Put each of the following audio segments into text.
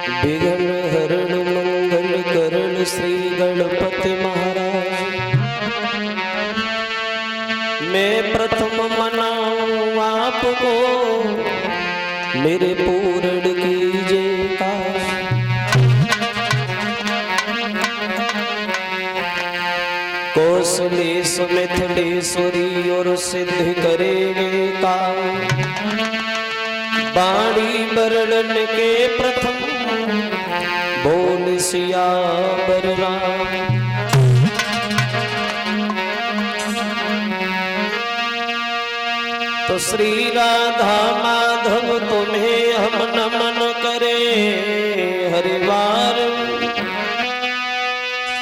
विघ्न हरण मंगल करण श्री गणपति महाराज। मैं प्रथम मनाऊं आपको, मेरे पूर्ण कीजिए काश। कौशलेश मिथिलेश्वरी और सिद्ध करेंगे काम। वाणी वर्णन के प्रथम बोल सियावर राम। तो श्री राधा माधव तुम्हें हम नमन करें हरिवार।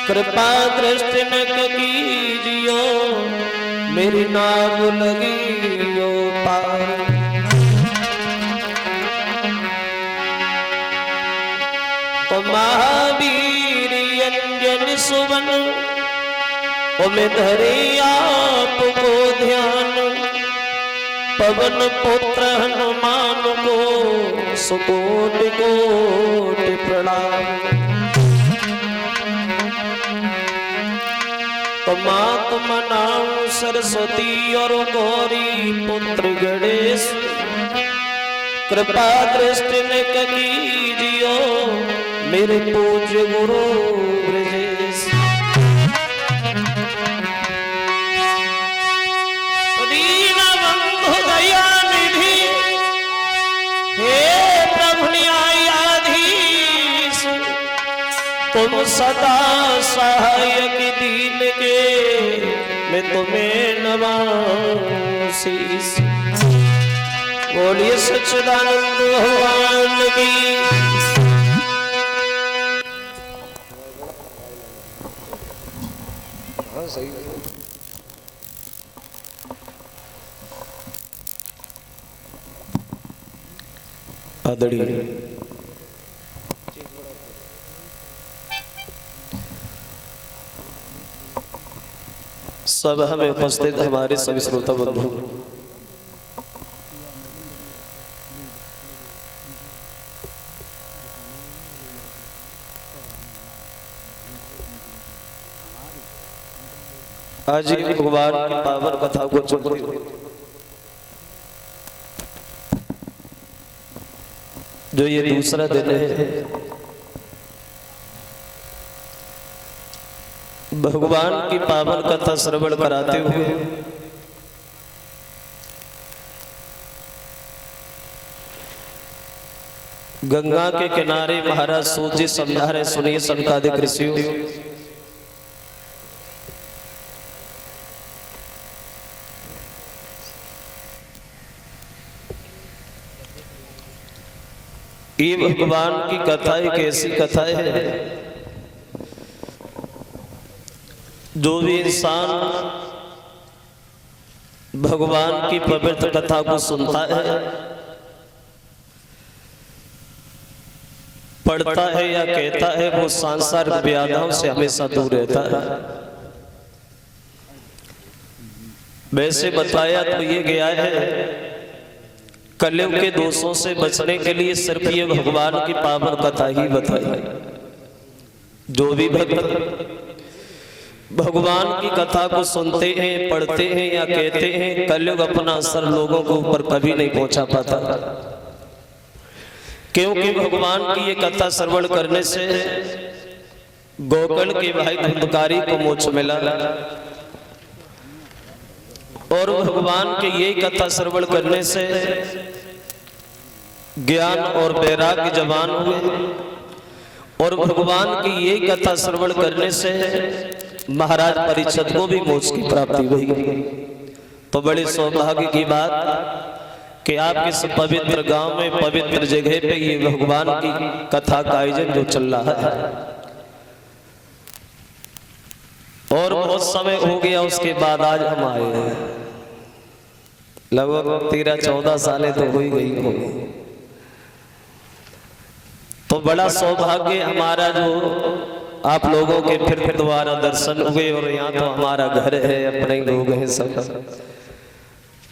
कृपा दृष्टि न कीजियो, मेरी नाव लगियो पार। तो महावीर अंजन सुवन, मैं धरे आपको ध्यान। पवन पुत्र हनुमान को सुकोटि कोटि प्रणाम। तो मात मनाऊं सरस्वती और गौरी पुत्र गणेश। कृपा दृष्टि न कीजियो, मेरे पूज्य गुरु ब्रजेश। दीन बंधु दया निधि, हे प्रभु न्यायाधीश। तुम सदा सहायक दीन के, मैं तुम्हें नवाऊं शीश। बोलिए सच्चिदानंद भगवान की। हाँ सही है। आदरणीय सभा में उपस्थित हमारे सभी श्रोता बंधु, आज भगवान की पावन कथा को सुनते हुए जो ये दूसरा दिन है, भगवान की पावन कथा श्रवण कराते हुए गंगा के किनारे महाराज सूत जी समझा रहे, सुनिए संकादिक ऋषियों। ये भगवान की कथा एक ऐसी कथा है, जो भी इंसान भगवान की पवित्र कथा को सुनता है, पढ़ता है या कहता है, वो सांसारिक व्याधियों से हमेशा दूर रहता है। वैसे बताया तो ये गया है, कलयुग के दोषों से बचने के लिए सिर्फ ये भगवान की पावन कथा ही बताई। जो भी भक्त भगवान की कथा को सुनते हैं, पढ़ते हैं या कहते हैं, कलयुग अपना असर लोगों के ऊपर कभी नहीं पहुंचा पाता। क्योंकि भगवान की ये कथा श्रवण करने से गोकुल के भाई धुंधकारी को मोक्ष मिला, और भगवान के ये कथा श्रवण करने से ज्ञान और वैराग्य जवान हुए, और भगवान की ये कथा श्रवण करने से महाराज परीक्षित को भी मोक्ष की प्राप्ति हुई। तो बड़े सौभाग्य की बात कि आपके इस पवित्र गांव में, पवित्र जगह पे ये भगवान की कथा का आयोजन जो चल रहा है, और बहुत समय हो गया उसके बाद आज हम आए हैं। लगभग 13-14 सालें तो हो ही गई होगी। तो बड़ा सौभाग्य हमारा जो आप लोगों के फिर दोबारा दर्शन हुए, और यहाँ तो हमारा घर है, अपने लोग हैं सब।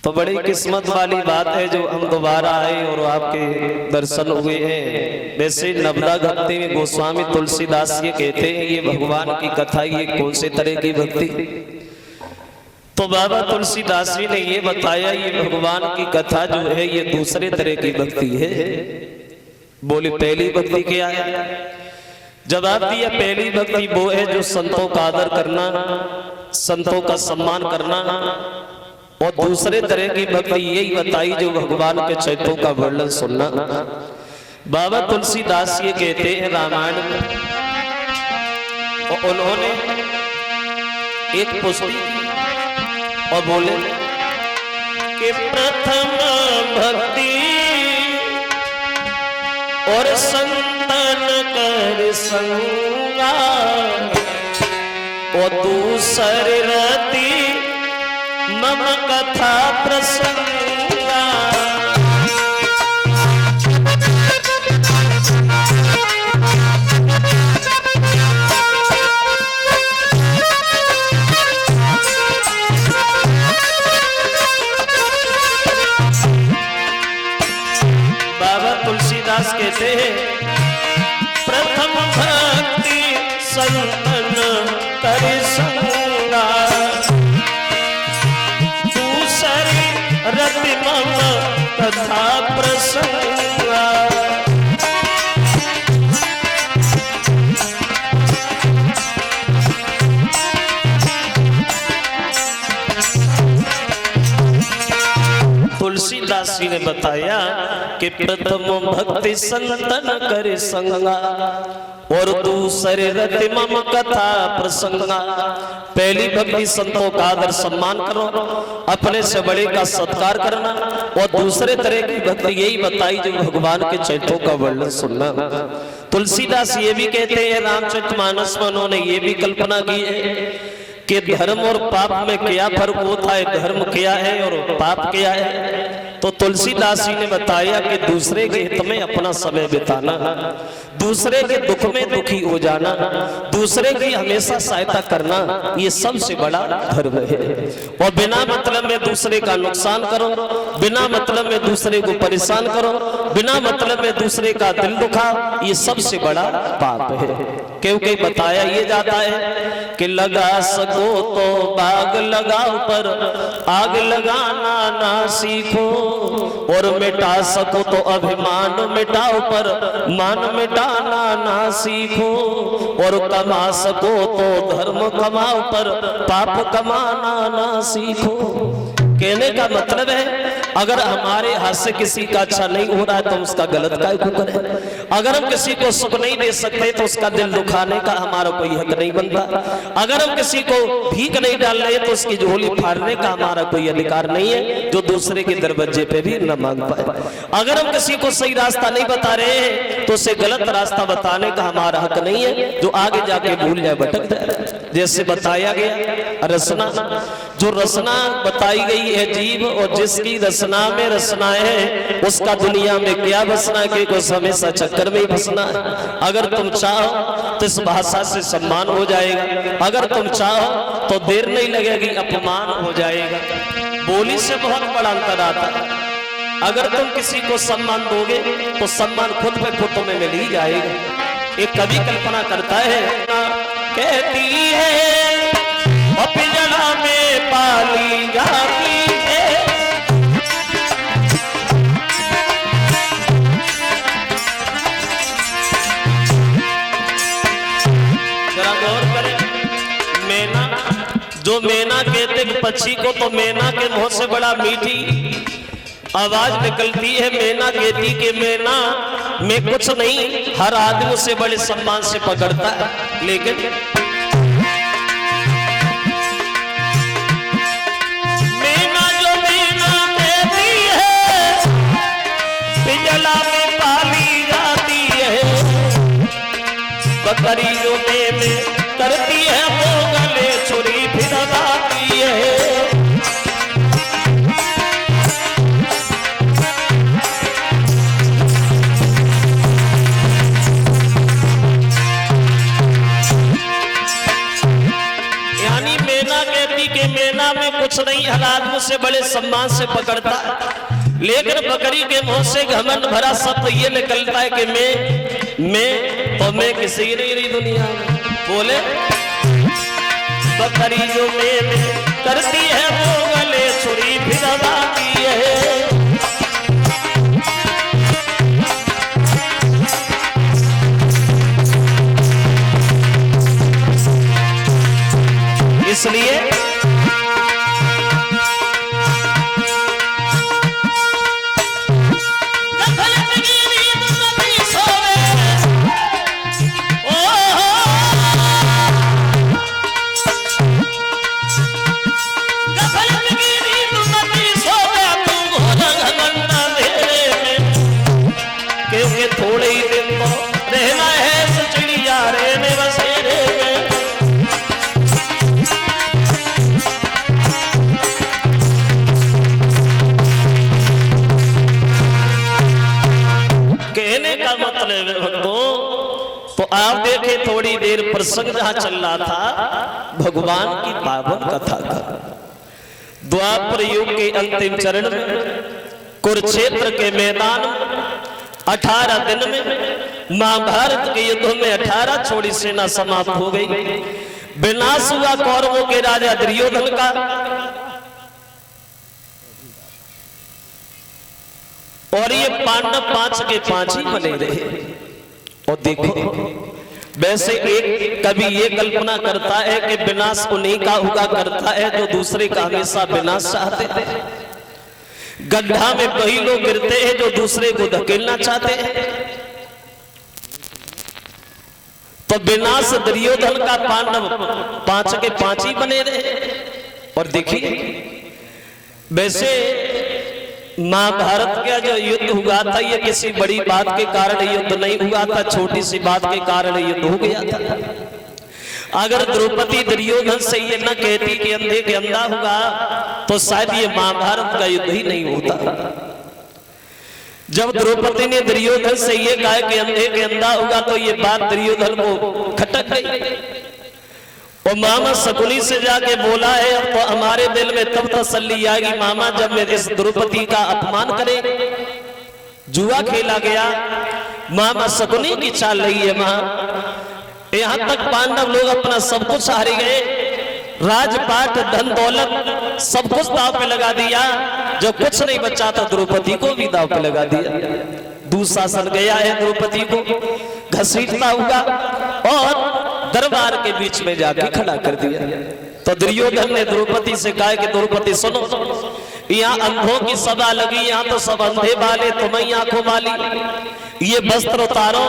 तो बड़ी किस्मत वाली बात है जो हम दोबारा आए और आपके दर्शन हुए हैं। वैसे नवदा भक्ति में गोस्वामी तुलसीदास ये कहते हैं ये भगवान की कथा, ये कौन से तरह की भक्ति। तो बाबा तुलसीदास जी ने ये बताया ये भगवान की कथा जो है ये दूसरे तरह की भक्ति है। बोले पहली भक्ति क्या है? जवाब दिया पहली भक्ति वो है जो संतों का आदर करना, संतों का सम्मान करना। और दूसरे तरह की भक्ति यही बताई जो भगवान के चरित्रों का वर्णन सुनना। बाबा तुलसीदास ये कहते हैं रामायण में, और उन्होंने एक पुस्तक और बोले कि प्रथम भक्ति और संतन कर संगा और दूसरे रति मम कथा प्रसंगा। बाबा तुलसीदास कहते हैं प्रथम भक्ति संतन कर संगा दूसरी रति मम कथा प्रसंगा। तुलसीदास जी ने बताया कि प्रथम भक्ति संतन करे संगा और दूसरे रति मम कथा प्रसंगा। पहली भक्ति संतों का आदर सम्मान करो, अपने से बड़े का सत्कार करना। और दूसरे तरह की भक्ति यही बताई जो भगवान के चरित्रों का वर्णन सुनना। तुलसीदास ये भी कहते हैं रामचरितमानस में उन्होंने ये भी कल्पना की है कि धर्म और पाप में क्या फर्क होता है, धर्म क्या है और पाप क्या है। तो तुलसीदास जी ने बताया कि दूसरे के हित में अपना समय बिताना, दूसरे के दुख में दुखी हो जाना, दूसरे की हमेशा सहायता करना, ये सबसे बड़ा धर्म है। और बिना मतलब में दूसरे का नुकसान करो, बिना मतलब में दूसरे को परेशान करो, बिना मतलब में दूसरे का दिल दुखा, ये सबसे बड़ा पाप है। क्योंकि बताया ये जाता है कि लगा सको तो बाग लगाओ पर आग लगाना ना सीखो, और मिटा सको तो अभिमान मिटाओ पर मान मिटाना ना सीखो, और कमा सको तो धर्म कमाओ पर पाप कमाना ना सीखो। कहने का मतलब है अगर हमारे हाथ से किसी का अच्छा नहीं हो रहा है तो उसका गलत काय को करें। अगर हम किसी को सुख नहीं दे सकते तो उसका दिल दुखाने का हमारा कोई हक नहीं बनता। अगर हम किसी को भीख नहीं डाल रहे तो उसकी झोली फाड़ने का हमारा कोई अधिकार नहीं है जो दूसरे के दरवाजे पे भी न मांग पाए। अगर हम किसी को सही रास्ता नहीं बता रहे हैं तो उसे गलत रास्ता बताने का हमारा हक नहीं है जो आगे जाके भूल जाए, भटक जाए। जैसे बताया गया रसना, जो रसना बताई गई है जीव, और जिसकी रसना में रसना है उसका दुनिया में क्या बसना कि कुछ हमेशा चक्कर में ही फंसना है। अगर तुम चाहो तो इस भाषा से सम्मान हो जाएगा, अगर तुम चाहो तो देर नहीं लगेगी अपमान हो जाएगा। बोली से बहुत बड़ा अंतर आता है। अगर तुम किसी को सम्मान दोगे तो सम्मान खुद पे खुद तुम्हें मिल ही जाएगा। एक कवि कल्पना करता है, कहती है और पिंजरा में पाली जाती है, जरा गौर करें। मैना, जो मैना कहते पक्षी को, तो मैना के मुंह से बड़ा मीठी आवाज निकलती है। मैना कहती कि मैना में कुछ नहीं, हर आदमी उसे बड़े सम्मान से पकड़ता है। लेकिन मैना जो मैना कहती है पिंजरा में पाली जाती है, बकरी जो में करती है वो गले छुरी फिर लाती है। मैना दुनिया में कुछ नहीं, हर आदमी से बड़े सम्मान से पकड़ता है, लेकिन बकरी के मुंह से घमंड भरा शब्द ये निकलता है कि मैं किसी नहीं रही दुनिया में। बोले बकरी जो मैं करती है वो गले छुरी फिरवाती है। इसलिए थोड़े ही दिन तो रहना है चिड़िया रहने बसेरे में। कहने का मतलब है भक्तों, तो आप देखे थोड़ी देर प्रसंग जहां चल रहा था भगवान की पावन कथा का। द्वापर युग के अंतिम चरण में कुरुक्षेत्र के मैदान में 18 दिन में महाभारत के युद्ध में 18 छोड़ी सेना समाप्त हो गई। विनाश हुआ कौरवों के राजा दुर्योधन का। और ये पांडव 5 के 5 ही बने रहे। और देखो वैसे एक कवि ये कल्पना करता है कि विनाश उन्हीं का हुआ करता है जो दूसरे का हमेशा विनाश चाहते थे। गड्ढा में वही लोग गिरते हैं जो दूसरे को धकेलना चाहते हैं। तो विनाश दुर्योधन का पांडव 5 के 5 ही बने रहे। और देखिए वैसे महाभारत का जो युद्ध हुआ था ये किसी बड़ी बात के कारण युद्ध नहीं हुआ था, छोटी सी बात के कारण युद्ध हो गया था। अगर द्रौपदी दुर्योधन से ये न कहती कि अंधे के अंधा हुआ तो शायद ये महाभारत का युद्ध ही नहीं होता। जब द्रौपदी ने दुर्योधन से ये कहा कि अंधे के अंधा होगा तो ये बात दुर्योधन को खटक गई। और मामा शकुनी से जाके बोला है अब तो हमारे दिल में तब तसल्ली आएगी मामा जब मैं इस द्रौपदी का अपमान करे। जुआ खेला गया, मामा शकुनी की चाल रही है मां। यहां तक पांडव लोग अपना सब कुछ हार गए, राजपाट धन दौलत सब कुछ दांव पे लगा दिया। जो कुछ नहीं बचा था द्रौपदी को भी दांव पे लगा दिया। दुशासन गया है द्रौपदी को घसीटता हुआ और दरबार के बीच में जाके खड़ा कर दिया। तो दुर्योधन ने द्रौपदी से कहा कि द्रौपदी सुनो, यहाँ अंधों की सभा लगी, यहाँ तो सब अंधे वाले, तुम्हें आंखों वाली, ये वस्त्र उतारो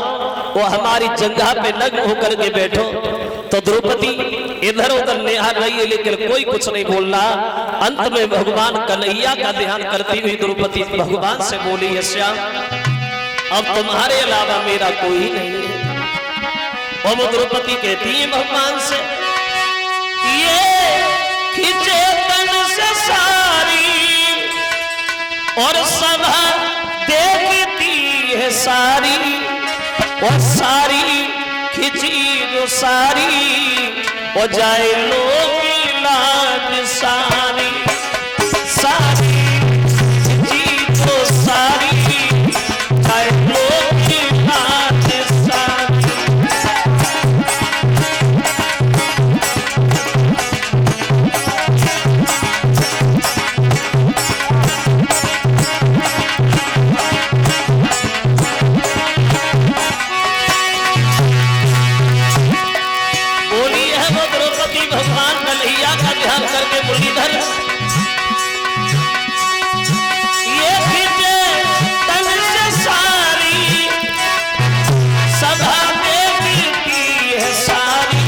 वो हमारी जंघा पे नग्न होकर के बैठो। तो द्रौपदी इधर उधर निहार रही है लेकिन कोई कुछ नहीं बोल रहा। अंत में भगवान कन्हैया का ध्यान करती हुई द्रौपदी भगवान से बोली है श्याम अब तुम्हारे अलावा मेरा कोई नहीं है। और वो द्रौपदी कहती है भगवान से ये खींचे तन से सारी और सभा देखती है सारी और सारी खिंची जो सारी और जाए लोग की लाज सारी सारी खिंची जो सारी जाए लोग की लाज सारी। भगवान कन्हैया का ध्यान करके मुरलीधर ये खींचे तन से सारी सभा देखती है सारी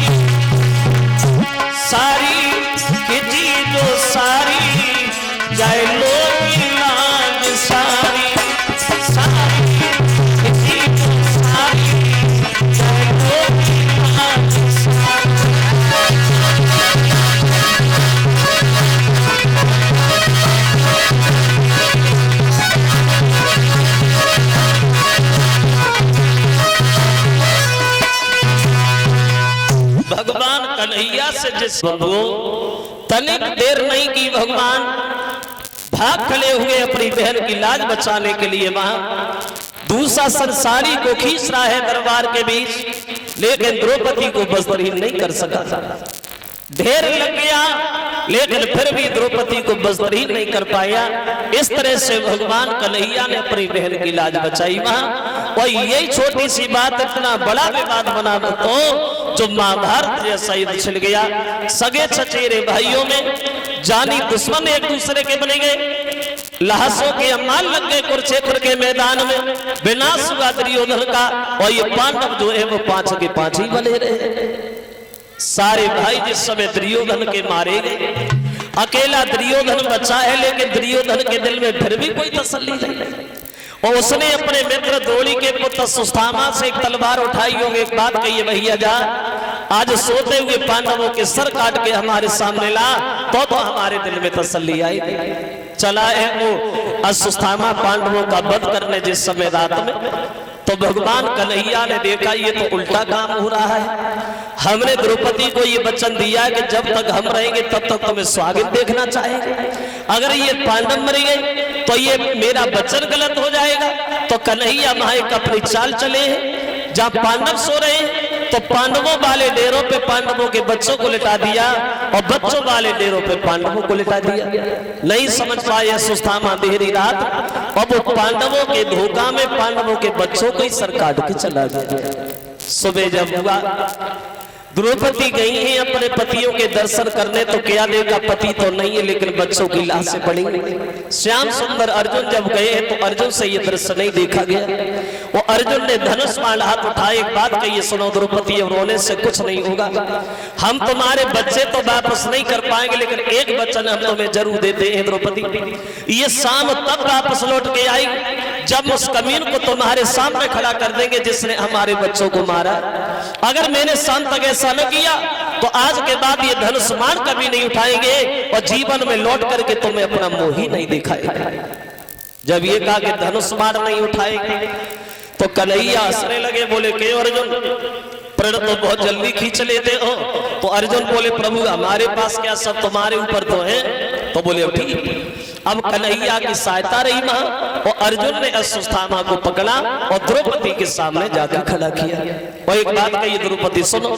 सारी खींची जो सारी जाए लोग की लाज सारी सारी खींची जो सारी जाए लोग की लाज सारी। भगवान कन्हैया से जिस बंधुओं तनिक देर नहीं की, भगवान भाग खड़े हुए अपनी बहन की लाज बचाने के लिए। वहां दूसरा संसारी को खींच रहा है दरबार के बीच, लेकिन द्रौपदी को बजदरीन नहीं कर सका। ढेर लग गया, लेकिन फिर भी द्रौपदी को बजदरीन नहीं कर पाया। इस तरह से भगवान कन्हैया ने अपनी बहन की लाज बचाई वहां। और यही छोटी सी बात इतना बड़ा विवाद बना तो जो महाभारत जैसा युद्ध छिड़ गया। सगे चचेरे भाइयों में जानी दुश्मन एक दूसरे के बने गए, लाशों के अम्माल लग गए कुरुक्षेत्र के मैदान में। विनाश हुआ दुर्योधन का, और ये पांडव जो है वो 5 के 5 ही बने रहे। सारे भाई जिस समय दुर्योधन के मारे गए, अकेला दुर्योधन बचा है, लेकिन दुर्योधन के दिल में फिर भी कोई तसल्ली नहीं। और उसने अपने मित्र द्रोणी के पुत्र सुस्थामा से एक तलवार उठाई होगी, एक बात कही, भैया जा आज सोते हुए पांडवों के सर काट के हमारे सामने ला, तो हमारे दिल में तसल्ली आई। चला है वो अश्वत्थामा पांडवों का वध करने जिस समय रात में, तो भगवान कन्हैया ने देखा ये तो उल्टा काम हो रहा है। हमने द्रौपदी को ये वचन दिया कि जब तक हम रहेंगे तब तक तुम्हें स्वागत देखना चाहेंगे, अगर ये पांडव मर गए तो ये मेरा वचन गलत हो जाएगा। तो कन्हैया वहां एक अपनी चाल चले हैं, जहां पांडव सो रहे हैं तो पांडवों वाले डेरों पे पांडवों के बच्चों को लिटा दिया, और बच्चों वाले डेरों पे पांडवों को लिटा दिया। नहीं समझ पाए सुस्थामा देरी रात, और वो पांडवों के धोखा में पांडवों के बच्चों को ही सर काट के चला गया। सुबह जब हुआ, द्रौपदी गई है अपने पतियों के दर्शन करने, तो क्या देखा, पति तो नहीं है लेकिन बच्चों की लाशें पड़ी। श्याम सुंदर अर्जुन जब गए हैं तो अर्जुन से ये दृश्य नहीं देखा गया। वो अर्जुन ने धनुष माल हाथ उठाए, एक बात कही, सुनो द्रौपदी, रोने से कुछ नहीं होगा। हम तुम्हारे बच्चे तो वापस नहीं कर पाएंगे, लेकिन एक वचन हम तुम्हें जरूर देते हैं द्रौपदी, ये शाम तब वापस लौट के आई जब उस कमीन को तुम्हारे सामने खड़ा कर देंगे जिसने हमारे बच्चों को मारा। अगर मैंने शाम तक ऐसा न किया तो आज के बाद ये धनुष मान कभी नहीं उठाएंगे, और जीवन में लौट करके तुम्हें अपना मोह ही नहीं दिखाएगा। जब ये कहा कि धनुष मान नहीं उठाएंगे तो कन्हैया हंसने लगे, बोले क्यों अर्जुन, प्रण तो बहुत जल्दी खींच लेते हो। तो अर्जुन बोले प्रभु हमारे पास क्या, सब तुम्हारे ऊपर तो है। तो बोले ठीक। अब कन्हैया की सहायता रही वहां, और अर्जुन ने अश्वत्थामा को पकड़ा और द्रौपदी के सामने जाकर खड़ा किया। और एक बात कही, द्रौपदी सुनो,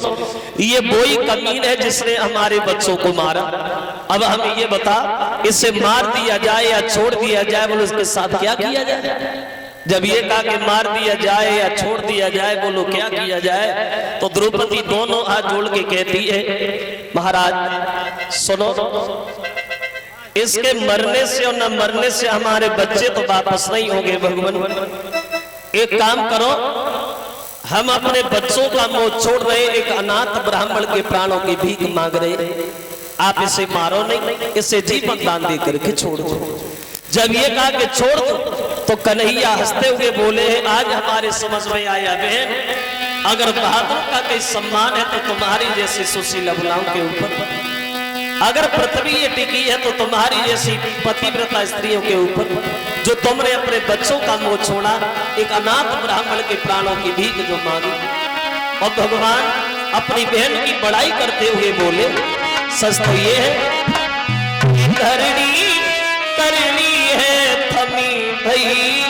ये वही कमीन है जिसने हमारे बच्चों को मारा। अब हमें ये बता, इसे मार दिया जाए या छोड़ दिया जाए, बोलो इसके साथ क्या किया जाए। जब ये कहा कि मार दिया जाए या छोड़ दिया जाए, बोलो क्या किया जाए। तो द्रौपदी दोनों हाथ जोड़ के कहती है, महाराज सुनो, इसके मरने से और न मरने से हमारे बच्चे तो वापस नहीं होंगे। भगवान एक काम करो, हम अपने बच्चों का मोह छोड़ रहे, एक अनाथ ब्राह्मण के प्राणों की भीख मांग रहे, आप इसे मारो नहीं, इसे जीवन दान दे करके छोड़ दो। जब ये कहा कि छोड़ दो तो कन्हैया हंसते हुए बोले, आज हमारे समझ में आया बहन, अगर बहादुर का कोई सम्मान है तो तुम्हारी जैसी सुशील अबलाओं के ऊपर, अगर पृथ्वी ये टिकी है तो तुम्हारी जैसी पतिव्रता स्त्रियों के ऊपर, जो तुमने अपने बच्चों का मोह छोड़ा, एक अनाथ ब्राह्मण के प्राणों की भीख जो मांगी। और भगवान अपनी बहन की बड़ाई करते हुए बोले, सच तो ये है धरनी करनी है थमी भई,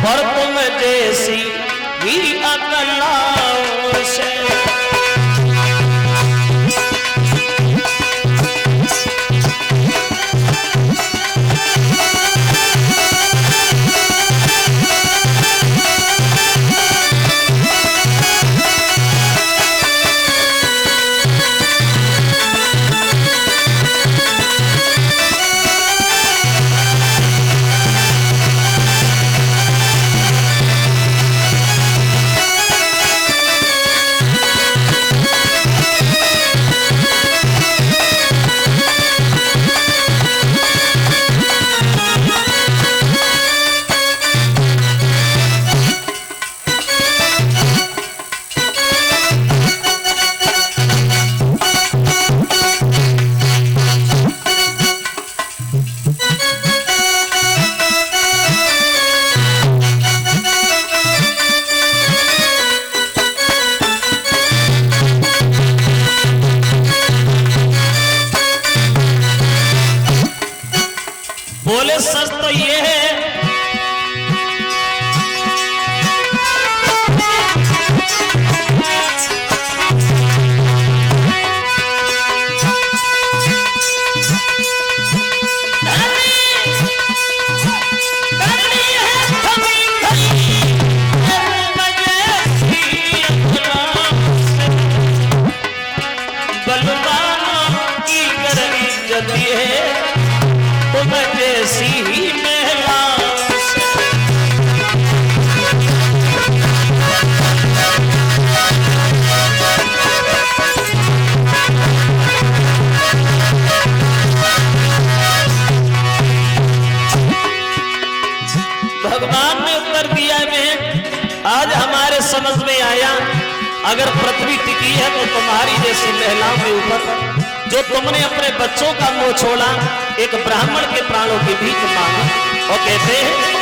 और तुम जैसी ही अकलाओं से अगर पृथ्वी टिकी है तो तुम्हारी जैसी महिलाओं के ऊपर जो तुमने अपने बच्चों का मुंह छोड़ा, एक ब्राह्मण के प्राणों की भीख मांगा। और कहते हैं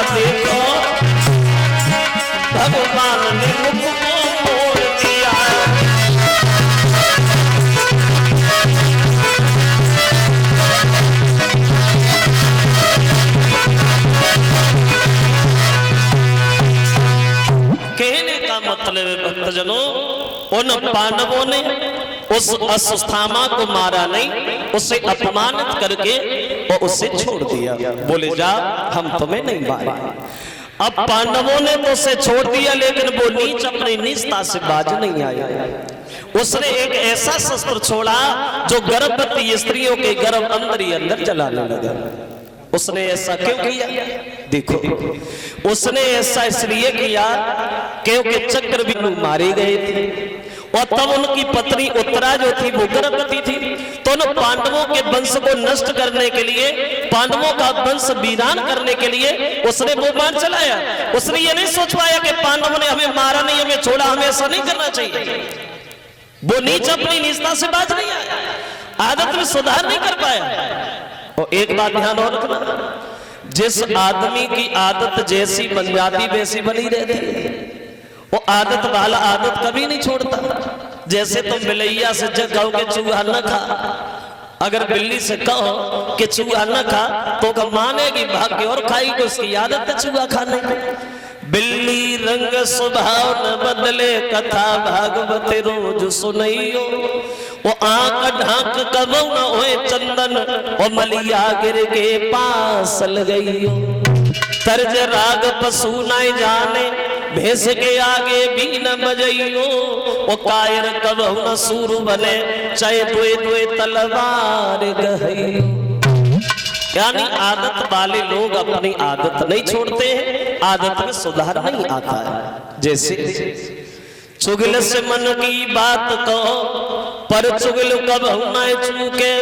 देखो भगवान ने मुख को मोड़ दिया। कहने का मतलब है भक्तजनों, उन पांडवों ने उस अश्वत्थामा को मारा नहीं, उसे अपमानित करके और उसे छोड़ दिया। बोले जा हम तुम्हें नहीं मारे। अब पांडवों ने तो उसे छोड़ दिया, लेकिन वो नीच अपनी नीचता से बाज नहीं आया। उसने एक ऐसा शस्त्र छोड़ा जो गर्भवती स्त्रियों के गर्भ अंदर ही अंदर जलाने लगा। उसने ऐसा क्यों किया? देखो, उसने ऐसा इसलिए किया क्योंकि चक्रव्यूह मारे गए थे और तब उनकी पत्नी उत्तरा जो थी वो गर्भवती थी। तो उन पांडवों के वंश को नष्ट करने के लिए, पांडवों का वंश वीरान करने के लिए उसने वो बाण चलाया। उसने ये नहीं सोच पाया कि पांडवों ने हमें मारा नहीं, हमें छोड़ा, हमें ऐसा नहीं करना चाहिए। वो नीच अपनी नीचता से बाज नहीं आया, आदत में सुधार नहीं कर पाया। और एक बात ध्यान और रखना, जिस आदमी की आदत जैसी बन जाती वैसी बनी रहती। वो आदत वाला आदत कभी नहीं छोड़ता। जैसे तुम बिलैया से जग कहो कि चूहा न खा, अगर बिल्ली से कहो कि चूहा न खा तो कब मानेगी, भाग्य और खाएगी। उसकी आदत है चूहा खाने की। बिल्ली रंग स्वभाव न बदले, कथा भागवत रोज सुनइयो। वो आंख ढांक कबो न होए चंदन, वो मलिया गिर के पास लगइयो। तर्ज राग पशु न जाने, भैंस के आगे भी न बजइयो। वो कायर कबहु न सूर बने, चाहे दुए दुए तलवार गहइयो। यानी आदत वाले लोग अपनी आदत नहीं छोड़ते हैं, आदत में सुधार नहीं आता है। जैसे चुगल से मन की बात कहो, पर चुगल कबहु न चूके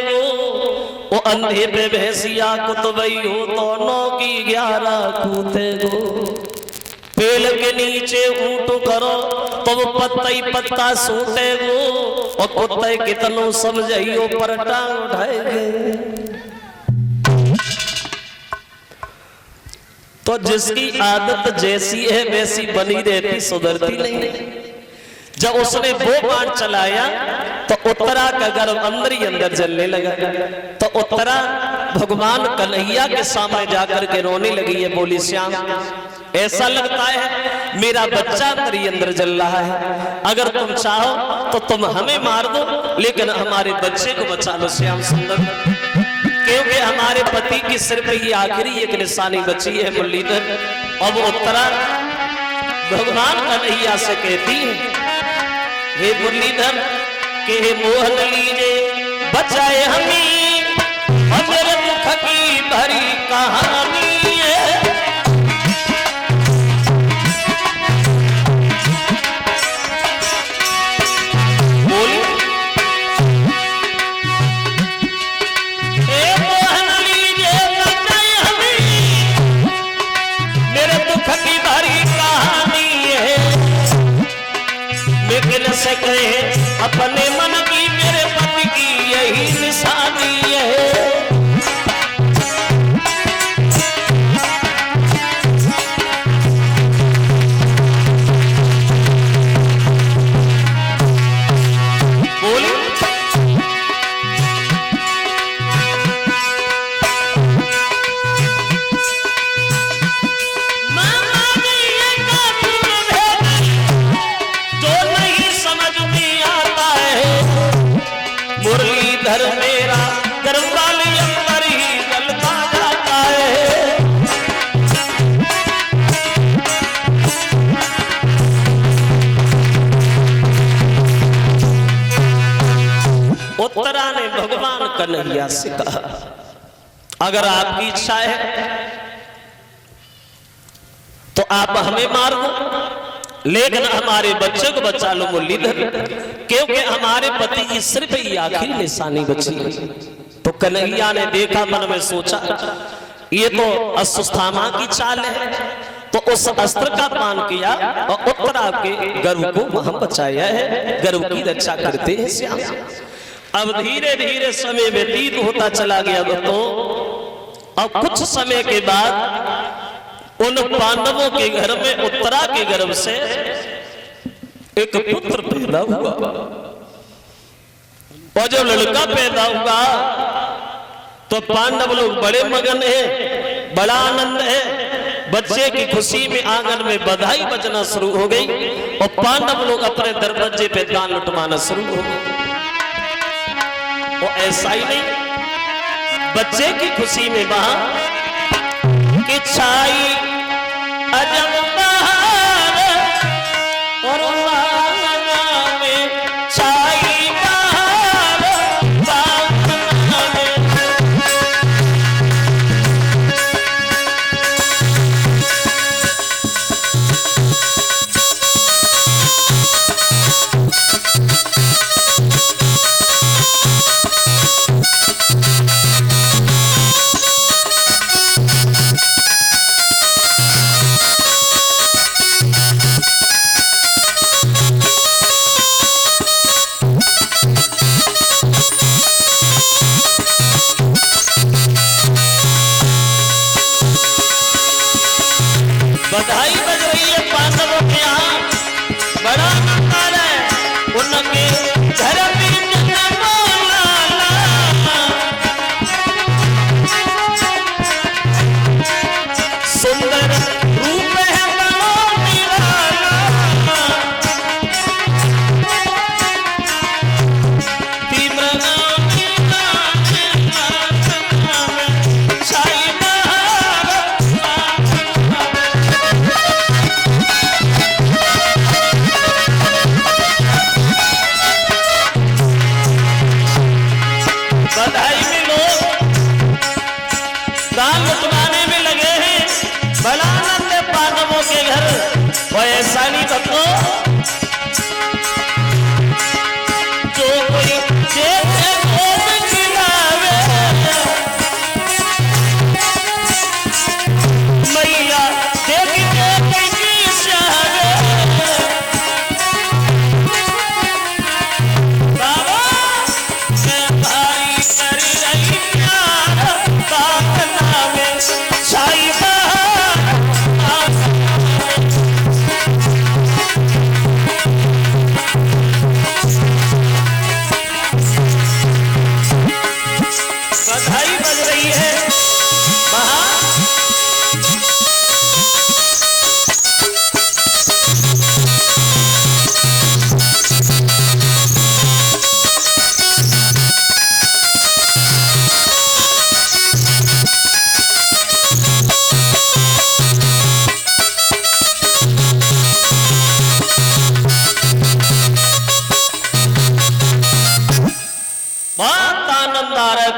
वो अंधे पे भैंसिया कुतबई हो तो 9 की 11 कूते गो। पेड़ के नीचे ऊँट करो तो वो पत्ता ही पत्ता सूटे गो, और कुत्ते कितनों समझइयो पर टांग उठाएगे। तो जिसकी आदत जैसी है वैसी बनी रहती, सुधरती नहीं। जब उसने वो बाण चलाया तो उत्तरा का गर्भ अंदर ही अंदर जलने लगा। तो उत्तरा भगवान कन्हैया के सामने जाकर के रोने लगी है, बोली श्याम ऐसा लगता है मेरा बच्चा अंदर ही अंदर जल रहा है। अगर तुम चाहो तो तुम हमें मार दो, लेकिन हमारे बच्चे को बचा लो श्याम सुंदर, क्योंकि हमारे पति की सिर पे ही आखिरी एक निशानी बची है मुरलीधर। अब उत्तरा भगवान कन्हैया से कहती है, हे मुरलीधर के मोहन लीजे बचाए हमें, और मेरे मुख की भरी कहानी है। बोली हे मोहन लीजे बचाए हमें, मेरे दुख की भरी कहानी है। लेकिन से कहे अपने मन की, मेरे पति की यही निशानी है। मुरलीधर मेरा गर्भ वाली कन्हैया से कहा, अगर आपकी इच्छा है तो आप हमें मार दो, लेकिन हमारे बच्चे को बचा लो मुरलीधर, क्योंकि हमारे पति की सिर्फ ही आखिरी निशानी बची है। तो कन्हैया ने देखा, मन में सोचा ये तो अश्वत्थामा की चाल है, तो उस अस्त्र का पान किया और उत्तरा के गर्भ को वहां बचाया है, गर्भ की रक्षा करते हैं श्याम। अब धीरे धीरे समय व्यतीत होता चला गया दोस्तों। अब कुछ समय के बाद उन पांडवों के घर में उत्तरा के गर्भ से एक पुत्र पैदा हुआ, और जो लड़का पैदा हुआ तो पांडव लोग बड़े मगन हैं, बड़ा आनंद है। बच्चे की खुशी में आंगन में बधाई बजना शुरू हो गई, और पांडव लोग अपने दरवाजे पे दान लुटवाना शुरू हो गए। और ऐसा ही नहीं, बच्चे की खुशी में वहां कि छाई अजब बहार, और वांगना में छाई बहार, वांगना में। बधाई बज रही है पांडवों के यहाँ, बड़ा आनंद आ रहा है। उनके घर में सुंदर रूप है बड़ा निराला,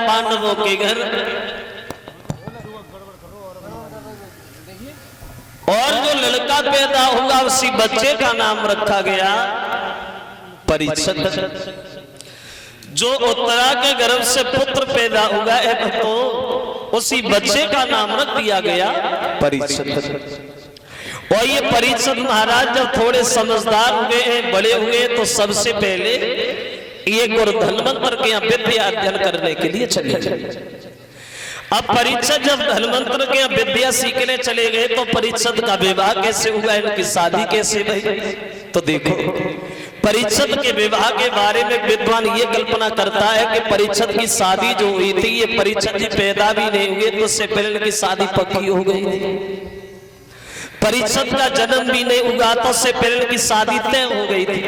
पांडवों के घर। और जो लड़का पैदा हुआ उसी बच्चे का नाम रखा गया परीक्षित। जो उत्तरा के गर्भ से पुत्र पैदा हुआ है तो उसी बच्चे का नाम रख दिया गया परीक्षित। और ये परीक्षित महाराज जब थोड़े समझदार हुए हैं, बड़े हुए, तो सबसे पहले ये गुरु धन्वंतर के यहाँ विद्या अध्ययन करने के लिए चले गए। अब परीक्षित जब धन्वंतर के यहाँ विद्या सीखने चले गए तो परीक्षित का विवाह कैसे हुआ, इनकी शादी कैसे हुई। तो देखो परीक्षित के विवाह के बारे में विद्वान ये कल्पना करता है कि परीक्षित की शादी जो हुई थी, ये परीक्षित जी पैदा भी नहीं हुए तो उससे पहले इनकी शादी पक्की हो गई थी। परीक्षित का जन्म भी नहीं हुआ तो उससे पहले इनकी शादी तय हो गई थी।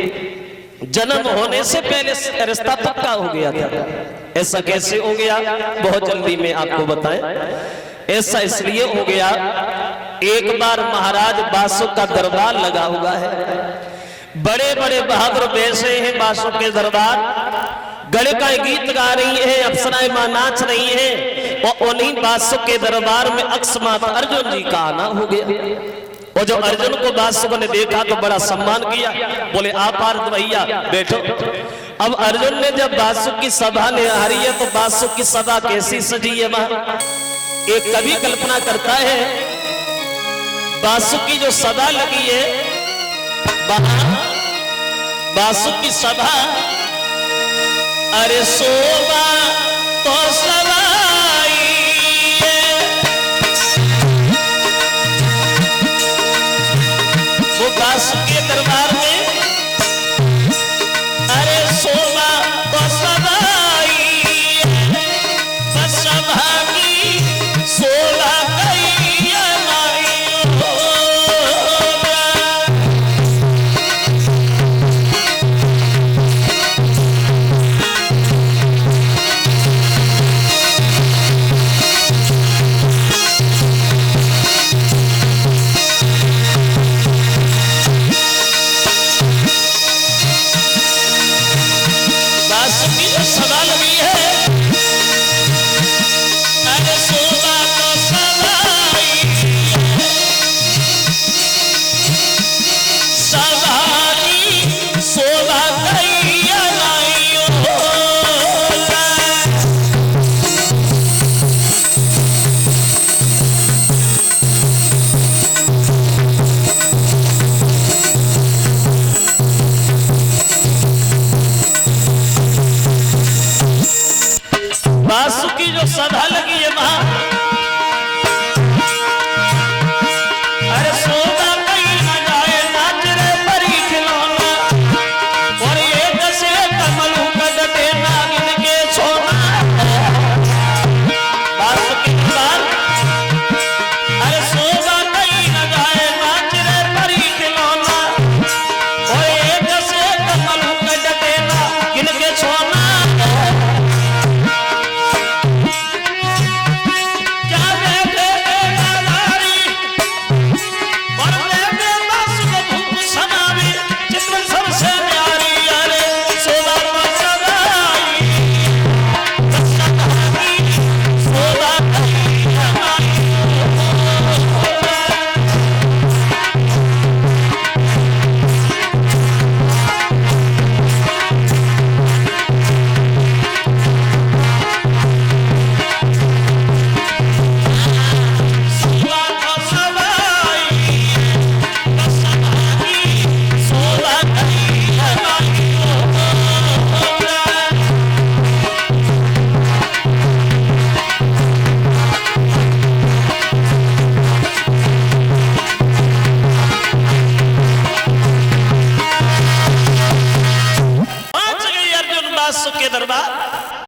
जन्म होने से पहले रिश्ता पक्का हो गया था। ऐसा कैसे हो गया, बहुत जल्दी में आपको बताएं। ऐसा इसलिए हो गया, एक बार महाराज बासुक का दरबार लगा हुआ है, बड़े बड़े बहादुर बैसे हैं बासुक के दरबार। गले का गीत गा रही है, अप्सराएं मां नाच रही हैं, और उन्हीं बादशाह के दरबार में अकस्मात अर्जुन जी का आना हो गया। और जो अर्जुन को बादशाह ने देखा तो बड़ा सम्मान किया, बोले आप पार्थ भैया बैठो। अब अर्जुन ने जब बादशाह की सभा निहारी है तो बादशाह की सभा कैसी सजी है वहां। एक कवि कल्पना करता है बादशाह की जो सभा लगी है वहां, बादशाह की सभा, अरे शोभा तो सवाई है, वो बादशाह के दरबार में, अरे शोभा तो सवाई है, बस सभा की शोभा गई हमारी होगा। सदा लगी है, अरे शोभा तो सवाई है, सभा की शोभा गई हमारी होगा। बादशाह की जो सभा लगी है वहां